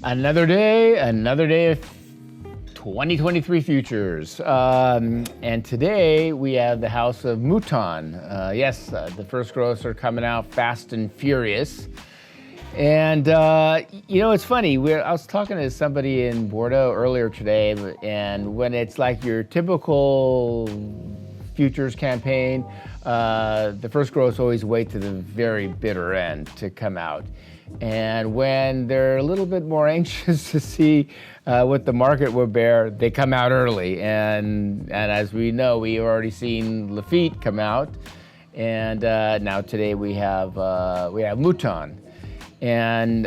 Another day of 2023 futures. And today we have the house of Mouton. The first grocer coming out fast and furious. And, it's funny. I was talking to somebody in Bordeaux earlier today, and when it's like your typical futures campaign, the first growers always wait to the very bitter end to come out. And when they're a little bit more anxious to see what the market will bear, they come out early. And as we know, we've already seen Lafitte come out, and now today we have Mouton. And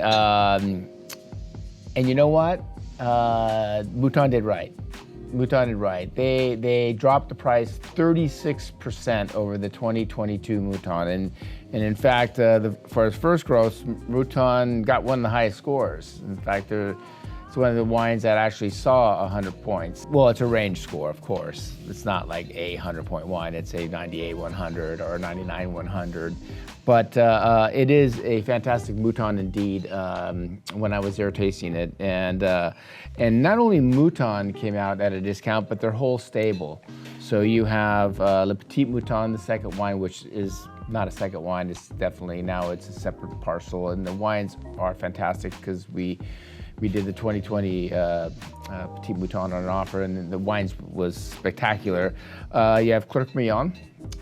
you know what? Mouton did right. They dropped the price 36% over the 2022 Mouton, and in fact, for his first gross, Mouton got one of the highest scores. In fact, it's one of the wines that actually saw 100 points. Well, it's a range score, of course. It's not like a 100-point wine. It's a 98-100 or a 99-100. But it is a fantastic Mouton indeed. When I was there tasting it, and not only Mouton came out at a discount, but their whole stable. So you have Le Petit Mouton, the second wine, which is not a second wine. It's definitely now it's a separate parcel, and the wines are fantastic because we did the 2020 Petit Mouton on an offer, and the wines was spectacular. You have Clerc-Mignon,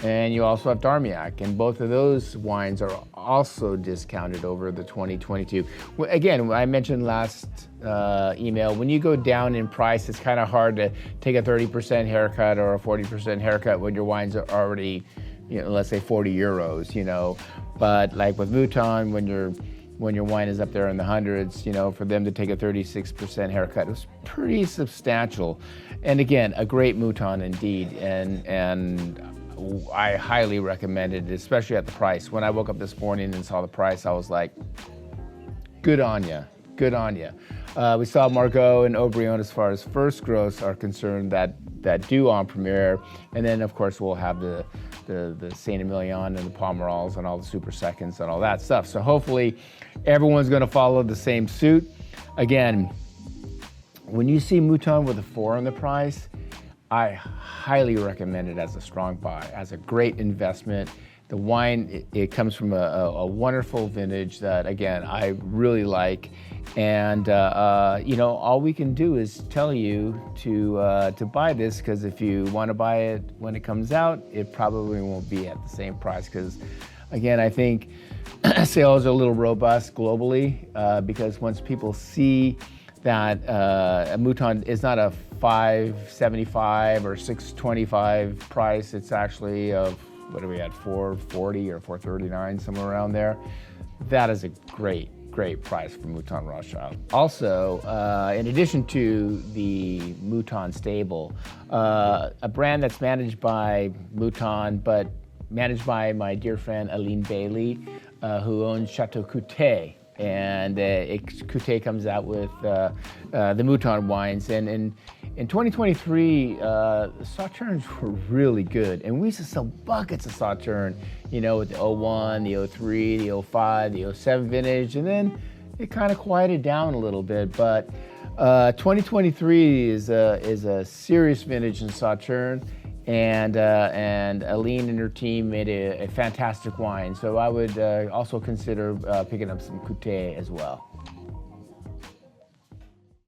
and you also have d'Armagnac, and both of those wines are also discounted over the 2022. Again, I mentioned last email, when you go down in price, it's kind of hard to take a 30% haircut or a 40% haircut when your wines are already, let's say 40 euros, But like with Mouton, when your wine is up there in the hundreds, for them to take a 36% haircut, it was pretty substantial. And again, a great Mouton indeed, and I highly recommend it, especially at the price. When I woke up this morning and saw the price, I was like, good on ya. We saw Margaux and Aubryon as far as first gross are concerned that do en premiere, and then of course we'll have the Saint-Emilion and the Pomerols and all the super seconds and all that stuff. So hopefully everyone's going to follow the same suit. Again, when you see Mouton with a 4 on the price, I highly recommend it as a strong buy, as a great investment. The wine, it comes from a wonderful vintage that, again, I really like. And, all we can do is tell you to buy this, because if you want to buy it when it comes out, it probably won't be at the same price. Because, again, I think sales are a little robust globally, because once people see that a Mouton is not a $5.75 or $6.25 price, it's actually what are we at, $4.40 or $4.39, somewhere around there. That is a great price for Mouton Rothschild. Also, in addition to the Mouton stable, a brand that's managed by Mouton, but managed by my dear friend Aline Bailey, who owns Chateau Coutet. And Coutet comes out with the Mouton wines, and in 2023, Sauternes were really good, and we used to sell buckets of Sauternes, with the 01, the 03, the 05, the 07 vintage, and then it kind of quieted down a little bit. But 2023 is a serious vintage in Sauternes, and Aline and her team made a fantastic wine. So I would also consider picking up some Coutet as well.